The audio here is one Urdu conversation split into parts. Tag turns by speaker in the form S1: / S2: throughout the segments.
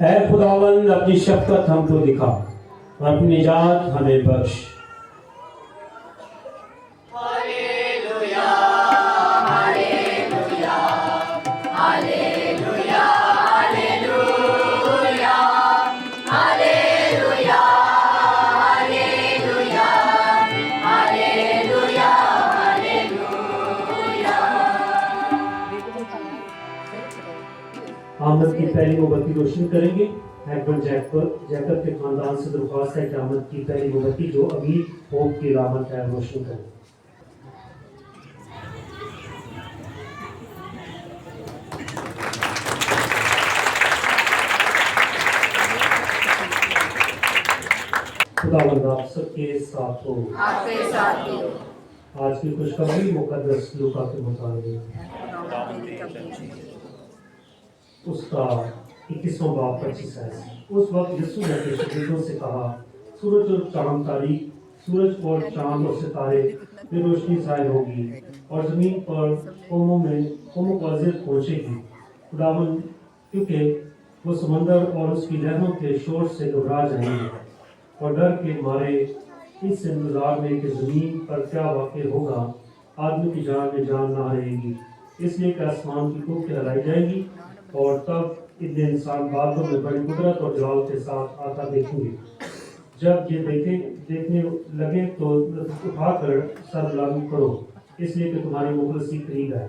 S1: اے خداوند اپنی شفقت ہم کو دکھا اور اپنی نجات ہمیں بخش۔ آمد کی پہلی موم بتی روشن کریں گے۔ ہیکبرن جیکب کے خاندان سے درخواست ہے کہ آمد کی پہلی موم بتی جو ابھی ہوم کی علامت ہے روشن کریں۔ خداوند آپ سب کے ساتھ ہو۔
S2: آپ کے ساتھ ہی ہو۔
S1: آج کی خوشخبری مقدس لوکا کے مطابق اس کا 21واں باب 25 ہے۔ اس وقت یسوع نے اپنے شاگردوں سے کہا، سورج اور چاند تاریک، سورج اور چاند اور ستارے میں روشنی ظاہر ہوگی اور زمین پر قوموں کو اذیت پہنچے گی۔ خداوند کیونکہ وہ سمندر اور اس کی لہروں کے شور سے گھبرا جائیں گے اور ڈر کے مارے اس انتظار میں کہ زمین پر کیا واقع ہوگا، آدمی کی جان میں جان نہ رہے گی، اس لیے کہ آسمان کی کوکھیں ہلائی جائیں گی اور تب ابن انسان بادلوں میں بڑی قدرت اور جلال کے ساتھ آتا دیکھیں گے۔ جب یہ دیکھنے لگے تو اٹھا کر سر بلند کرو، اس لیے کہ تمہاری مخلصی قریب ہے۔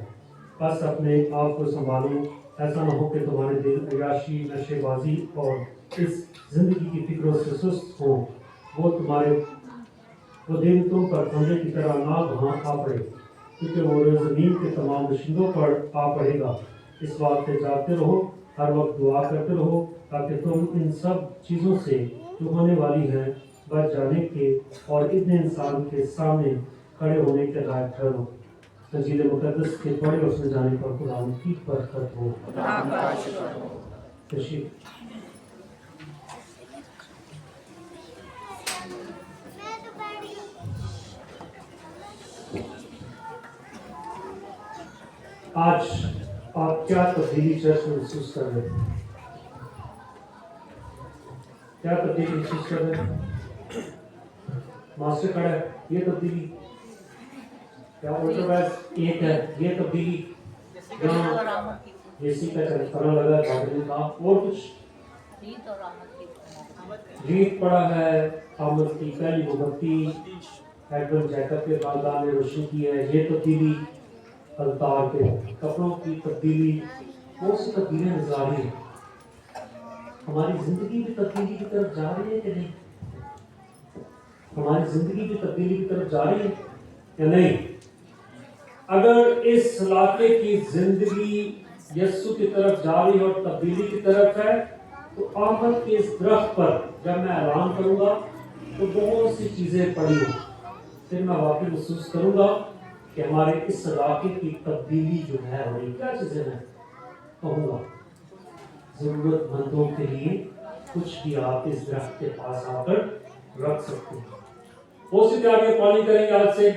S1: بس اپنے آپ کو سنبھالو، ایسا نہ ہو کہ تمہارے دل عیاشی، نشے بازی اور اس زندگی کی فکروں سے سست ہوں۔ وہ دن تم پر پھندے کی طرح ناگہاں آ پڑے، کیونکہ وہ روز زمین کے تمام باشندوں پر آ پڑے گا۔ اس بات پہ جاگتے رہو، ہر وقت دعا کرتے رہو، تاکہ تم ان سب چیزوں سے جو ہونے والی ہیں بچ جانے کے اور ابن انسان کے سامنے کھڑے ہونے کے لائق ٹھہرو۔ انجیل مقدس کے پڑھے اور سنے جانے پر خدا ان کی برکت ہو۔ تشریف آج آپ کیا تبدیلی چرچ میں محسوس کر رہے ہیں؟ کیا تبدیلی محسوس کر رہے ہیں؟ ماسٹر کھڑا ہے، یہ تبدیلی کیا ایک ہے، یہ تبدیلی جہاں اسی کا چلنا لگا بادل کا اور کچھ جیت پڑا ہے۔ آمد کی پہلی موم بتی ہیکبرن جیکب کے خاندان نے روشن کی ہے۔ یہ تبدیلی الطار کے کپڑوں کی تبدیلی، بہت سی تبدیلیاں نظر آ رہی ہیں۔ ہماری زندگی بھی تبدیلی کی طرف جا رہی ہے کہ نہیں؟ ہماری زندگی بھی تبدیلی کی طرف جا رہی ہے یا نہیں؟ اگر اس علاقے کی زندگی یسوع کی طرف جا رہی ہے اور تبدیلی کی طرف ہے تو آمد کے اس درخت پر جب میں اعلان کروں گا تو بہت سی چیزیں پڑی ہوں، پھر میں واقعی محسوس کروں گا کہ ہمارے اس علاقے کی تبدیلی جو ہے ہماری کیا چیزیں ہیں۔ کہوں گا ضرورت مندوں کے لیے کچھ بھی آپ اس درخت کے پاس آ کر رکھ سکتے ہیں۔ بہت سی تیاریاں پانی کریں گے آج سے،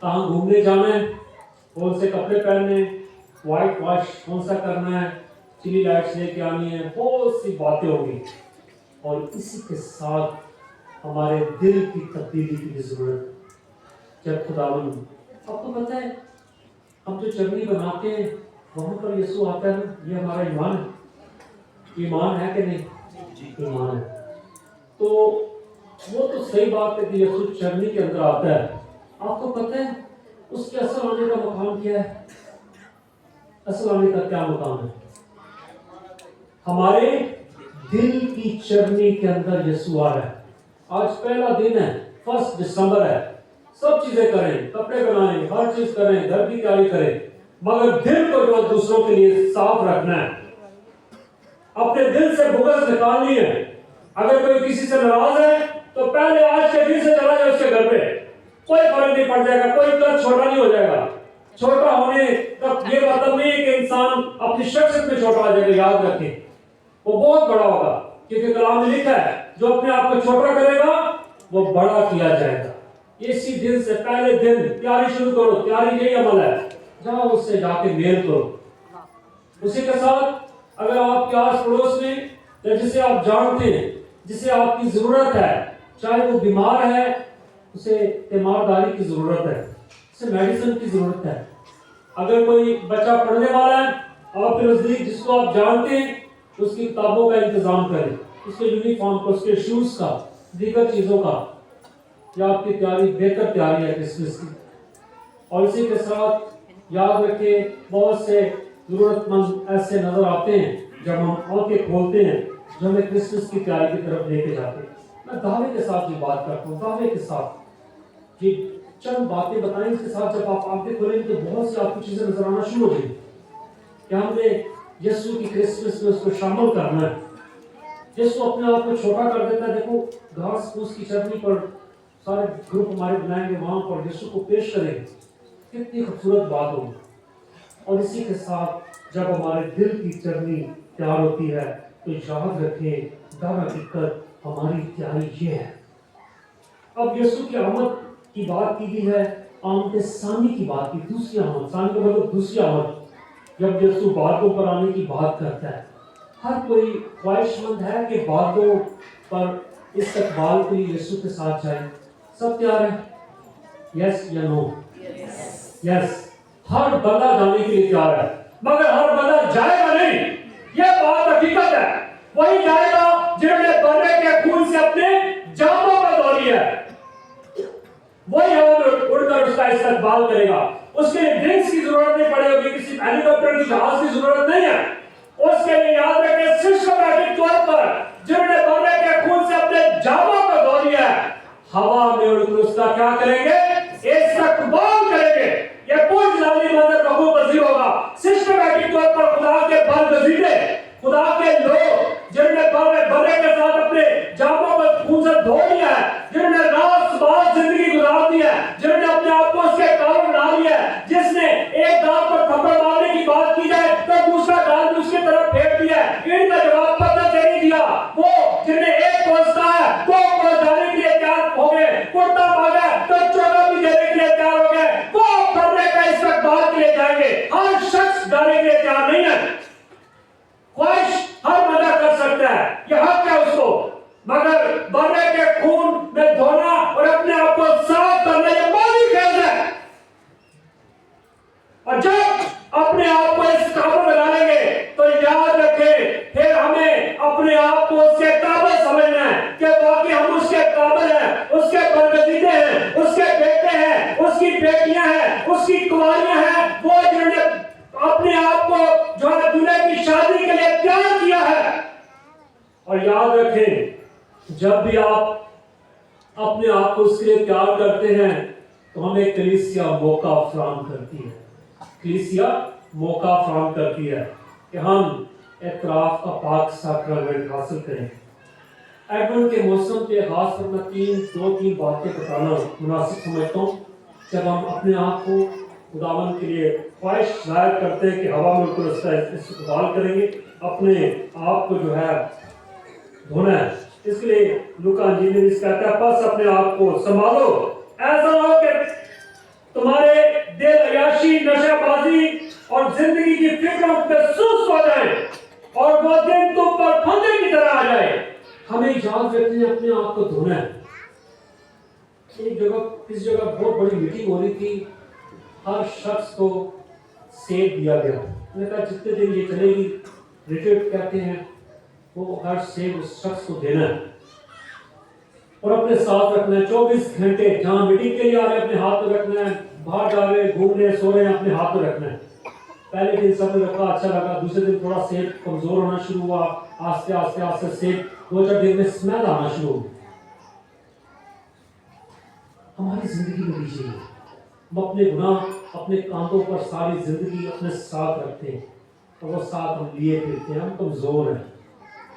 S1: کہاں گھومنے جانا ہے، کون سے کپڑے پہننے، وائٹ واش کون سا کرنا ہے، چلی لائٹس لے کے آنی ہے، بہت سی باتیں ہوں گی۔ اور اسی کے ساتھ ہمارے دل کی تبدیلی کی بھی ضرورت ہے۔ جب خداوند، آپ کو پتہ ہے ہم جو چرنی بناتے ہیں وہاں پر یسوع آتا ہے، یہ ہمارا ایمان ہے۔ ایمان ہے کہ نہیں؟ ایمان ہے۔ تو وہ تو صحیح بات ہے کہ یسوع چرنی کے اندر آتا ہے۔ آپ کو پتہ ہے اس کے اصل آنے کا مقام کیا ہے؟ اصل آنے کا کیا مقام ہے؟ ہمارے دل کی چرنی کے اندر یسوع آ رہا ہے۔ آج پہلا دن ہے، 1 دسمبر ہے، سب چیزیں کریں، کپڑے بنائیں، ہر چیز کریں، گھر کی تیاری کریں، مگر دل کو جو دوسروں کے لیے صاف رکھنا ہے، اپنے دل سے بغض نکالنی ہے۔ اگر کوئی کسی سے ناراض ہے تو پہلے آج کے دن سے چلا جائے اس کے گھر پہ، کوئی فرق نہیں پڑ جائے گا، کوئی قد چھوٹا نہیں ہو جائے گا۔ چھوٹا ہونے کا یہ مطلب نہیں ہے کہ انسان اپنی شخصیت میں چھوٹا ہو جائے گا، یاد رکھیں وہ بہت بڑا ہوگا، کیونکہ کلام میں لکھا ہے جو اپنے آپ کو چھوٹا کرے گا وہ بڑا کیا جائے گا۔ اسی دن سے پہلے دن تیاری شروع کرو، تیاری یہی عمل ہے، جاؤ اس سے جا کے میل کرو۔ اسی کے ساتھ اگر آپ کے آس پڑوس میں یا جسے آپ جانتے ہیں، جسے آپ کی ضرورت ہے، چاہے وہ بیمار ہے اسے تیمارداری کی ضرورت ہے، اسے میڈیسن کی ضرورت ہے. اگر کوئی بچہ پڑھنے والا ہے، آپ کے نزدیک جس کو آپ جانتے ہیں اس کی کتابوں کا انتظام کریں، اس کے یونیفارم کا، اس کے شوز کا، دیگر چیزوں کا. یا آپ کی تیاری بہتر تیاری ہے کرسمس کی. اور اسی کے ساتھ یاد رکھیں بہت سے ضرورت مند ایسے نظر آتے ہیں جب ہم آنکھیں کھولتے ہیں جو ہمیں کرسمس کی تیاری کی طرف لے کے جاتے ہیں. میں دعوے کے ساتھ یہ بات کرتا ہوں، دعوے کے ساتھ یہ چند باتیں بتائیں. اس کے ساتھ جب آپ آنکھیں کھولیں گے تو بہت سی آپ کو چیزیں نظر آنا شروع ہو جائیں کہ ہم نے یسوع کی کرسمس میں اس کو شامل کرنا ہے. یسوع اپنے آپ کو چھوٹا کر دیتا ہے. دیکھو گھاس پھوس کی چٹنی پر سارے گروپ ہمارے بنائیں گے، وہاں پر یسوع کو پیش کریں گے. کتنی خوبصورت بات ہوگی. اور اسی کے ساتھ جب ہمارے دل کی چرنی تیار ہوتی ہے تو یاد رکھیں در حقیقت ہماری تیاری یہ ہے. اب یسوع کی آمد کی بات کی گئی ہے، آمد ثانی کی بات کی، دوسری آمد. ثانی کا مطلب دوسری آمد. جب یسوع بادلوں پر آنے کی بات کرتا ہے، ہر کوئی خواہش مند ہے کہ بادلوں پر استقبال کے لیے یسوع کے ساتھ جائے. سب تیار ہیں؟ یس یا نو؟ یس. ہر بندہ جانے کے لیے تیار ہے، مگر ہر بندہ جائے گا نہیں. یہ بات حقیقت ہے. وہی جائے گا جنہوں نے بندے کے خون سے اپنے جاموں کو دھو لیا ہے. وہی اڑ کر اس کا استقبال کرے گا. اس کے لیے ڈرنکس کی ضرورت نہیں پڑے گی، کسی ہیلی کاپٹر کی جہاز کی ضرورت نہیں ہے. اس کے لیے یاد رکھیں سسٹمیٹک طور پر جنہوں نے بندے کے خون سے اپنے جاموں کو دھو لیا ہے، ہوا میں اڑ کر اس کا کیا کریں گے؟ استقبال کریں گے. یہ پوچھ لالی منظر قبول پذیر ہوگا. سسٹمیٹک طور پر خدا کے برگزیدے، خدا کے لوگ جنہوں نے بندے کے ساتھ اپنے جاموں کو خون سے دھو لیا ہے، جنہوں نے راست باز زندگی گزار دی ہے، جنہوں نے اپنے آپ کو اس کے کام بنا لیا ہے. جس نے ایک دانت پر تھپڑ مارنے کی بات کی جائے تو دوسرا دانت اس کی طرف پھینک دیا ہے. ان کا جواب پتہ سے نہیں دیا. وہ جن نے ایک کوس کہا ہے دو کوس جانے کے لیے تیار ہو گئے، کرتا مانگا تو چودہ بھی دینے کے لیے تیار ہو گئے. وہ بندے کا استقبال کے لیے جائیں گے. ہر شخص جانے کے لیے تیار نہیں ہے. خواہش ہر بندہ کر سکتا ہے، یہ حق ہے اس کو، مگر بندے کے خون میں دھونا اور اپنے آپ کو صاف کرنا یہ مالی خیز ہے. اور جب اپنے آپ کو اس قابل بنا لیں گے تو یاد رکھیں پھر ہمیں اپنے آپ کو اس کے قابل سمجھنا ہے کہ باقی ہم اس کے قابل ہیں، اس کے برگزیدے ہیں، اس کے بیٹے ہیں، اس کی بیٹیاں ہیں، اس کی کنواریاں ہیں. وہ جنہوں نے اپنے آپ کو جو ہے دلہے کی شادی کے لیے تیار کیا ہے. اور یاد رکھیں جب بھی آپ اپنے آپ کو اس کے لیے تیار کرتے ہیں تو ہمیں کلیسیا موقع فراہم کرتی ہے. کلیسیا موقع فراہم کرتی ہے کہ ہم اعتراف کا پاک ساکرامنٹ حاصل کریں. ایڈونٹ کے موسم کے خاص پر میں دو تین باتیں بتانا مناسب سمجھتا ہوں. جب ہم اپنے آپ کو خداوند کے لیے خواہش ظاہر کرتے ہیں کہ ہوا میں کو اس کا استقبال کریں گے، اپنے آپ کو جو ہے دھونا ہے. اس کے لیے لوکا انجیل میں اس کہتا ہے پس اپنے آپ کو سنبھالو، ایسا نہ ہو کہ تمہارے دل عیاشی، نشہ بازی اور زندگی کی فکروں پہ سست ہو جائیں اور وہ دن تم پر پھندے کی طرح آ جائے. ہمیں یاد رکھنے اپنے آپ کو دھونا ہے. ایک جگہ اس جگہ بہت بڑی میٹنگ ہو رہی تھی، ہر شخص کو سیب دیا گیا. میں نے کہا جتنے دن یہ چلے گی ریٹریٹ کہتے ہیں وہ ہر سیب اس شخص کو دینا ہے اور اپنے ساتھ رکھنا ہے. 24 گھنٹے جہاں میٹنگ کے لیے آ رہے اپنے ہاتھ میں رکھنا ہے، باہر جا رہے گھومنے سو رہے ہیں اپنے ہاتھ میں رکھنا ہے. پہلے دن سب نے رکھا اچھا لگا، دوسرے دن تھوڑا سیب کمزور ہونا شروع ہوا، آستے آستے آستے سیب 2-4 دن میں اسمیل آنا شروع ہو. ہماری زندگی میں بھی چاہیے ہم اپنے گناہ اپنے کاندھوں پر ساری زندگی اپنے ساتھ رکھتے ہیں اور وہ ساتھ ہم لیے پھرتے ہیں. ہم کمزور ہیں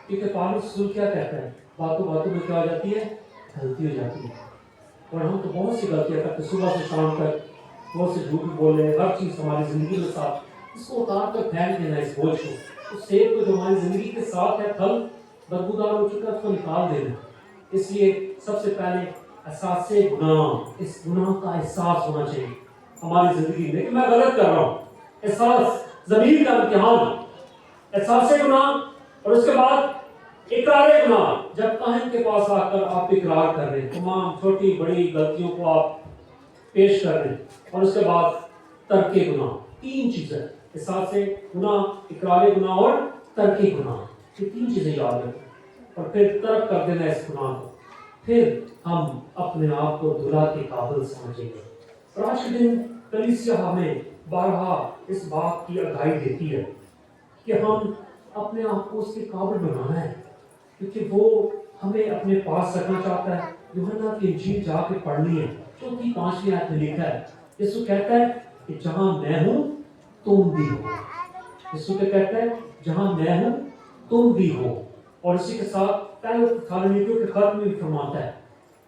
S1: کیونکہ پالوس رسول کیا کہتا ہے، باتوں باتوں میں کیا ہو جاتی ہے؟ غلطی ہو جاتی ہے. اور ہم تو بہت سی غلطیاں کرتے ہیں، صبح سے شام تک بہت سے جھوٹ بول رہے ہیں، ہر چیز ہماری زندگی میں ساتھ. اس کو اتار کر پھینک دینا اس بوجھ کو، اس سیب کو جو ہماری زندگی کے ساتھ ہے، پھل بدبودار ہو چکا ہے، اس کو نکال دینا. اس لیے سب سے پہلے احساس گناہ، اس گناہ کا احساس ہونا چاہیے ہماری زندگی میں کہ میں غلط کر رہا ہوں. احساس ضمیر کا امتحان، احساس گناہ. اور اس کے بعد اقرار گناہ، جب کاہن کے پاس آ کر آپ اقرار کر رہے ہیں، تمام چھوٹی بڑی غلطیوں کو آپ پیش کر رہے ہیں، اور اس کے بعد ترک گناہ، تین چیزیں حساب سے گناہ، اقرار گناہ اور ترک گناہ، یہ تین چیزیں یاد رکھیں اور پھر ترک کر دینا اس گناہ کو، پھر ہم اپنے آپ کو دلہا کے قابل سمجھیں گے۔ اور آج کے دن کلیسیا ہمیں بارہا اس بات کی آگاہی دیتی ہے کہ ہم اپنے آپ کو اس کے قابل بنانا ہے، کیونکہ وہ ہمیں اپنے پاس رکھنا چاہتا ہے۔ یوحنا کی انجیل جا کے پڑھنی ہے، 4-5 آیت میں لکھا ہے، یسوع کہتا ہے کہ جہاں میں ہوں تم بھی ہو۔ یسوع کیا کہتا ہے؟ جہاں میں ہوں تم بھی ہو۔ اور اسی کے ساتھ پہلے تھسالونیکیوں کے خط میں بھی فرماتا ہے،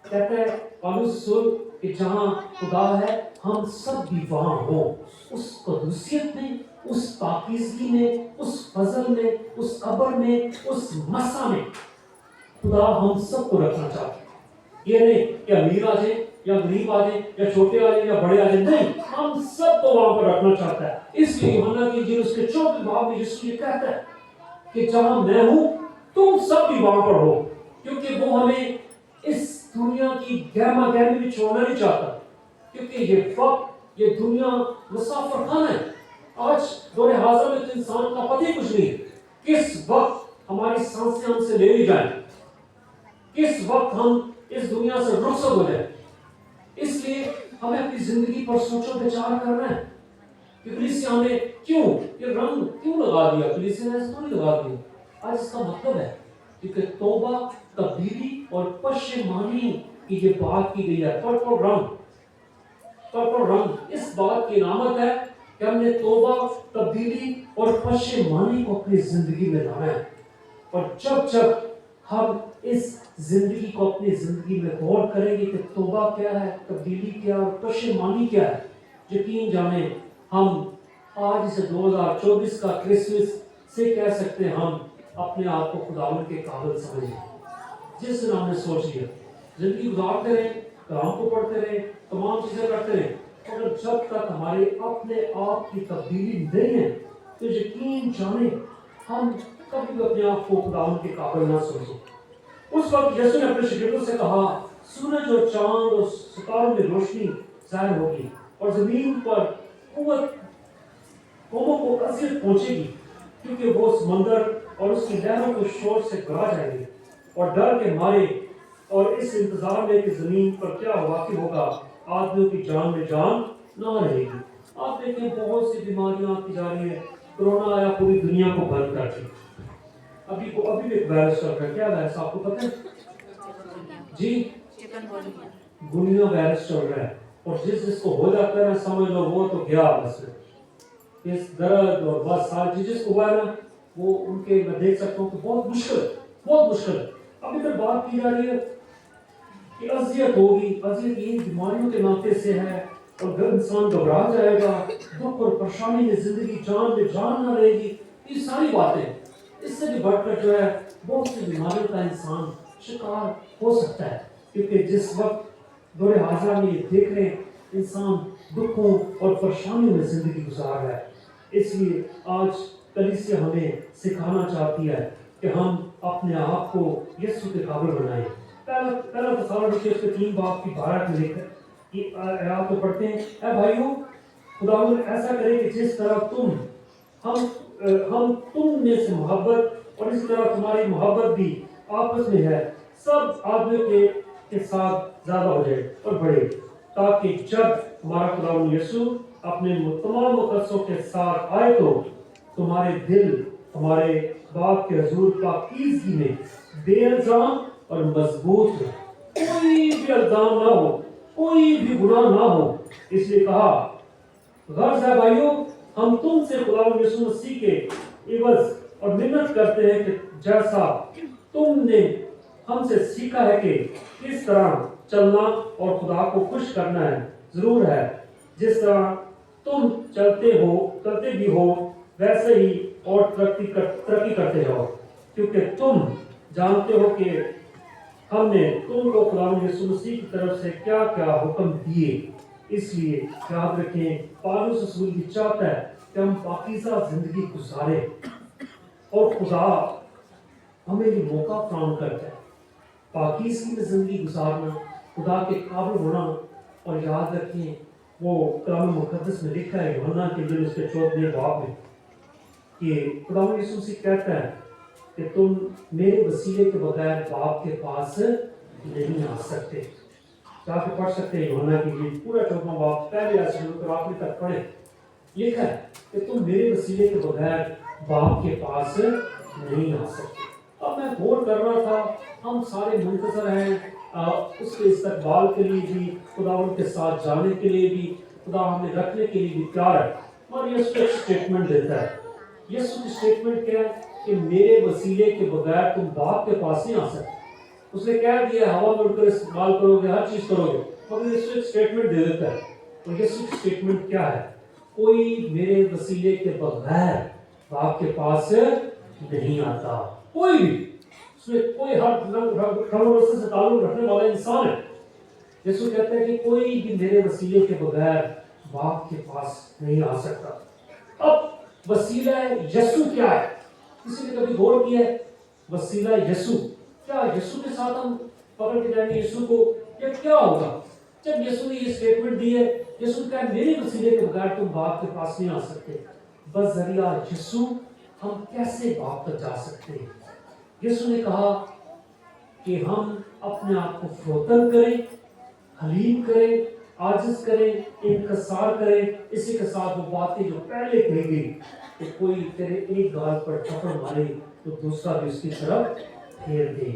S1: کہتا ہے پالوس رسول کہ جہاں خدا ہے ہم سب بھی وہاں ہوں، اس قدوسیت میں، اس پاکیزگی میں، اس فضل میں، اس ابر میں، اس مسا میں خدا ہم سب کو رکھنا چاہتا ہے۔ یہ نہیں کہ امیر آ جائے یا غریب آ جائے یا چھوٹے آ جائے یا بڑے آ جائے، نہیں، ہم سب کو وہاں پر رکھنا چاہتا ہے۔ اس لیے یوحنا کی انجیل اس کے 4 باب میں یسوع یہ کہتا ہے کہ جہاں میں ہوں تم سب بھی وہاں پر ہو، کیونکہ وہ ہمیں اس دنیا کی گہما گہمی میں چھوڑنا نہیں چاہتا، کیونکہ یہ وقت، یہ دنیا مسافر خانہ ہے۔ آج دور حاضر میں تو انسان کا پتہ ہی کچھ نہیں، کس وقت ہماری سانسیں ہم سے لے لی جائیں، کس وقت ہم اس دنیا سے رخصت ہو جائیں۔ اس لیے ہمیں اپنی زندگی پر سوچ و بچار کرنا ہے کہ کلیسیا ہمیں کیوں یہ رنگ کیوں لگا دیا، کلیسیا نے ایسا نہیں لگا دیا۔ آج اس کا مطلب ہے کیونکہ توبہ، تبدیلی اور پشیمانی کی یہ بات کی گئی ہے۔ پرپل رنگ اس بات کی علامت ہے کہ ہم نے توبہ، تبدیلی اور پشیمانی کو اپنی زندگی میں لانا ہے۔ اور جب ہم اس زندگی کو اپنی زندگی میں غور کریں گے کہ توبہ کیا ہے، تبدیلی کیا اور پشیمانی کیا ہے، یقین جانیں ہم آج اسے 2024 کا کرسمس سے کہہ سکتے ہیں ہم اپنے آپ کو خداوند کے قابل سمجھیں۔ جس دن ہم نے سوچ لیا زندگی گزارتے رہیں، کلام کو پڑھتے رہیں، تمام چیزیں کرتے رہیں، مگر جب تک ہمارے اپنے آپ کی تبدیلی نہیں ہے تو یقین جانیں ہم کبھی بھی اپنے آپ کو خداوند کے قابل نہ سمجھیں۔ اس وقت یسوع نے اپنے شاگردوں سے کہا، سورج اور چاند اور ستاروں میں روشنی ظاہر ہوگی اور زمین پر قوموں کو اذیت پہنچے گی، کیونکہ وہ سمندر اور اس کی لہروں کے شور سے گھبرا جائیں گے اور ڈر کے مارے اور اس انتظار میں کہ زمین پر کیا واقع ہوگا، آدمیوں کی جان میں جان نہ رہے گی۔ آپ دیکھیں بہت سی بیماریاں آتی جا رہی ہیں، کرونا آیا پوری دنیا کو بند کر دیا۔ ابھی بھی ایک وائرس چل رہا ہے، کیا وائرس آپ کو پتہ ہے؟ جی، گنیا وائرس چل رہا ہے، اور جس کو ہو جاتا ہے نا سمجھ لو وہ تو گیا بس، اس درد اور بس سال جس کو ہوا ہے نا وہ ان کے میں دیکھ سکتا ہوں کہ بہت مشکل ہے۔ ابھی تک بات کی جا رہی ہے کہ اذیت ہوگی، اذیت ان بیماریوں کے ناطے سے ہے اور انسان گھبرا جائے گا، دکھ اور پریشانی میں زندگی جان میں جان نہ رہے گی، یہ ساری باتیں اس سے بھی بڑھ کر جو ہے بہت سی بیماریوں کا انسان شکار ہو سکتا ہے، کیونکہ جس وقت دور حاضرہ میں یہ دیکھ رہے ہیں انسان دکھوں اور پریشانیوں میں زندگی گزار رہا ہے۔ اس لیے آج کلیسیا ہمیں سکھانا چاہتی ہے کہ ہم اپنے آپ کو یسوع کے قابل بنائیں۔ پہلا تسالونیکیوں کے 3 باب کی 12 میں لکھا ہے کہ آیات کو پڑھتے ہیں، اے بھائیوں خداوند ایسا کرے کہ جس طرح ہم تم میں سے محبت اور اس طرح تمہاری محبت بھی آپس میں ہے سب آدمیوں کے ساتھ زیادہ ہو جائے اور بڑھے، تاکہ جب ہمارا خداوند یسوع اپنے تمام مقدسوں کے ساتھ آئے تو تمہارے دل ہمارے باپ کے حضور پاکیزگی میں بے الزام اور مضبوط ہو، کوئی بھی الزام نہ ہو، کوئی بھی گناہ نہ ہو۔ اس لیے کہا، غرض ہے بھائیوں ہم تم سے خداوند یسوع مسیح کے عوض اور منت کرتے ہیں کہ جیسا تم نے ہم سے سیکھا ہے کہ کس طرح چلنا اور خدا کو خوش کرنا ہے، ضرور ہے جس طرح تم چلتے بھی ہو ویسے ہی اور ترقی کرتے جاؤ، کیونکہ تم جانتے ہو کہ ہم نے تم کو خداوند یسوع مسیح کی طرف سے کیا کیا حکم دیے۔ اس لیے یاد رکھیں پالوس رسول بھی چاہتا ہے کہ ہم پاکیزہ زندگی گزاریں اور خدا ہمیں یہ موقع فراہم کرتا ہے پاکیزگی میں زندگی گزارنا، خدا کے قابل ہونا۔ اور یاد رکھیں وہ کلام مقدس میں لکھا ہے یوحنا کے انجیل اس کے 14 باب میں کہ خدا یسوع مسیح کہتا ہے کہ تم میرے وسیلے کے بغیر باپ کے پاس نہیں آ سکتے۔ جا کے پڑھ سکتے ہیں یوحنا کی انجیل پورا 14 باب پہلے آیت سے لے کر آخری تک پڑھیں۔ لکھا ہے کہ تم میرے وسیلے کے بغیر باپ کے پاس نہیں آ سکتے۔ اب میں غور کر رہا تھا، ہم سارے منتظر ہیں اس کے استقبال کے لیے بھی، خدا ان کے ساتھ جانے کے لیے بھی، خدا ہمیں رکھنے کے لیے بھی تیار ہے۔ اور یسوع ایک اسٹیٹمنٹ دیتا ہے۔ یسوع کی اسٹیٹمنٹ کیا ہے کہ میرے وسیلے کے بغیر تم باپ کے پاس نہیں آ سکتے۔ اس نے کہہ دیا ہوا میں اڑ کر استعمال کرو گے، ہر چیز کرو گے، مگر یسوع ایک اسٹیٹمنٹ دے دیتا ہے۔ اور یسوع کی اسٹیٹمنٹ کیا ہے؟ کوئی میرے وسیلے کے بغیر باپ کے پاس نہیں آتا، کوئی بھی، اس میں کوئی ہر رستے سے تعلق رکھنے والا انسان ہے۔ یسوع کہتا ہے کہ کوئی بھی میرے وسیلے کے بغیر باپ کے پاس نہیں آ سکتا۔ اب وسیلہ یسوع کیا ہے؟ کسی نے کبھی غور کیا ہے وسیلہ یسوع کیا؟ یسوع کے ساتھ ہم پکڑ کے جائیں گے یسوع کو، یا کیا ہوگا؟ جب یسوع نے یہ اسٹیٹمنٹ دی ہے، یسوع کہا میرے وسیلے کے بغیر تم باپ کے پاس نہیں آ سکتے۔ بذریعہ یسوع ہم کیسے باپ تک جا سکتے ہیں؟ یسوع نے کہا کہ ہم اپنے آپ کو فروتن کریں، حلیم کریں، عاجز کریں، انکسار کریں۔ اسی کے ساتھ وہ باتیں جو پہلے کہی گئی کہ کوئی تیرے ایک گال پر تھپڑ مارے تو دوسرا بھی اس کی طرف پھیر دے،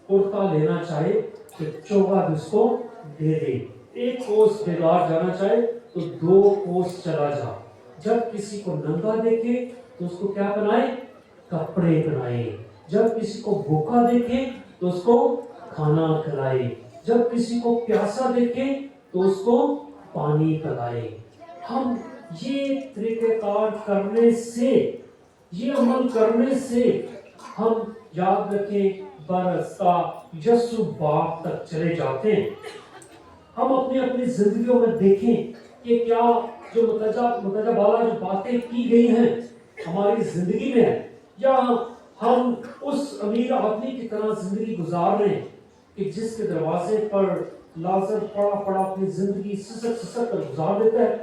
S1: کرتا لینا چاہے تو چوگا بھی اس کو دے دے، ایک کوس بیگار جانا چاہے تو 2 کوس چلا جا، جب کسی کو ننگا دیکھے تو اس کو کیا بنائے؟ کپڑے بنائے، جب کسی کو بھوکا دیکھے تو اس کو کھانا کھلائے، جب کسی کو پیاسا دیکھے تو اس کو پانی پلائے۔ ہم یہ طریقہ کار کرنے سے، یہ عمل کرنے سے ہم یاد رکھیں برستا یسوع باپ تک چلے جاتے ہیں۔ ہم اپنی زندگیوں میں دیکھیں کہ کیا جو متجہ بالا جو باتیں کی گئی ہیں ہماری زندگی میں، یا ہم اس امیر آدمی کی طرح زندگی گزار رہے ہیں کہ جس کے دروازے پر لازر پڑا اپنی زندگی سسک کر گزار دیتا ہے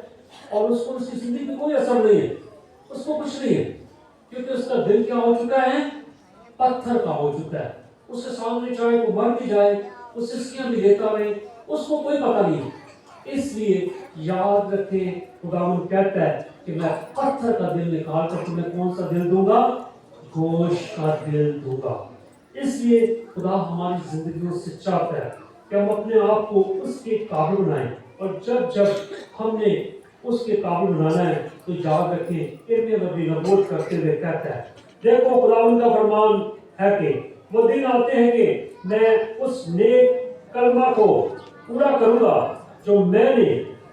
S1: اور اس کو اس کی زندگی میں کوئی اثر نہیں ہے، اس کو کچھ نہیں ہے، کیونکہ اس کا دل کیا ہو چکا ہے؟ پتھر کا ہو چکا ہے۔ اس کے سامنے چاہے وہ مر بھی جائے، اس سسکیاں بھی لیتا رہے، اس کو کوئی پتہ نہیں ہے۔ اس لیے یاد رکھیں خداوند کہتا ہے کہ میں پتھر کا دل نکال کر تمہیں کون سا دل دوں گا؟ گوشت کا دل دوں گا۔ اس لیے خدا ہماری زندگیوں سے چاہتا ہے کہ ہم اپنے آپ کو اس کے قابل بنائیں، اور جب ہم نے اس کے قابل بنانا ہے تو یاد رکھیں ارمیہ نبی نبوت کرتے ہوئے کہتا ہے، دیکھو خداوند کا فرمان ہے کہ وہ دن آتے ہیں کہ میں اس نیک کلمہ کو پورا کروں گا جو میں نے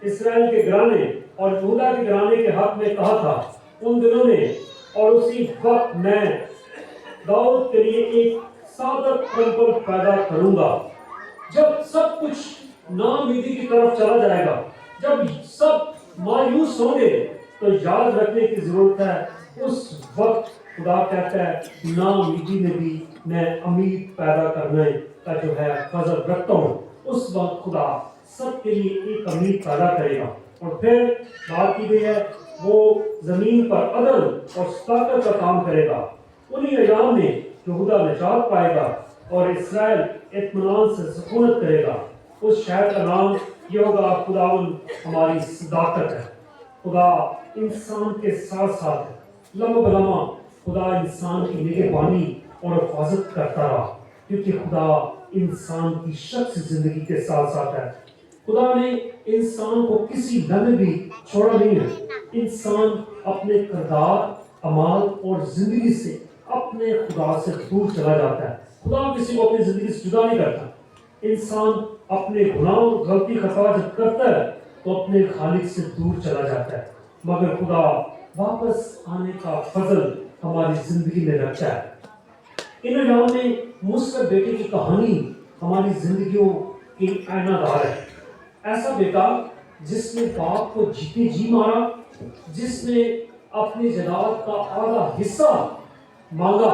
S1: اسرائیل کے گھرانے اور یہودا کے گھرانے کے حق میں کہا تھا ان دنوں میں، اور اسی وقت میں داؤد کے لیے ایک صادق ٹیمپل پیدا کروں گا۔ جب سب کچھ ناامیدی کی طرف چلا جائے گا، جب سب مایوس ہوں گے، تو یاد رکھنے کی ضرورت ہے اس وقت خدا کہتا ہے ناامیدی میں بھی میں امید پیدا کرنے کا جو ہے فضل رکھتا ہوں۔ اس وقت خدا سب کے لیے ایک امید پیدا کرے گا، اور پھر بات کی گئی ہے وہ زمین پر عدل اور صداقت کا کام کرے گا۔ انہی ایام میں یہودا نجات پائے گا اور اسرائیل اطمینان سے سکونت کرے گا۔ اس شہر کا نام یہ ہوگا خداوند ہماری صداقت ہے۔ خدا انسان کے ساتھ ساتھ لمحہ بلمحہ خدا انسان کی نگہبانی اور حفاظت کرتا رہا، کیونکہ خدا انسان کی شخص زندگی کے ساتھ ساتھ ہے۔ خدا نے انسان کو کسی لمحے بھی چھوڑا نہیں ہے۔ انسان اپنے کردار، اعمال اور زندگی سے اپنے خدا سے دور چلا جاتا ہے۔ خدا کسی کو اپنی زندگی سے جدا نہیں کرتا۔ انسان اپنے گناہ اور غلطی خطا جب کرتا ہے تو اپنے خالق سے دور چلا جاتا ہے، مگر خدا واپس آنے کا فضل ہماری زندگی میں رکھتا ہے۔ ان ایام میں مثبت بیٹے کی کہانی ہماری زندگیوں کی آئینہ دار ہے۔ ایسا بیٹا جس نے باپ کو جیتے جی مارا، جس نے اپنی جائیداد کا آدھا حصہ مانگا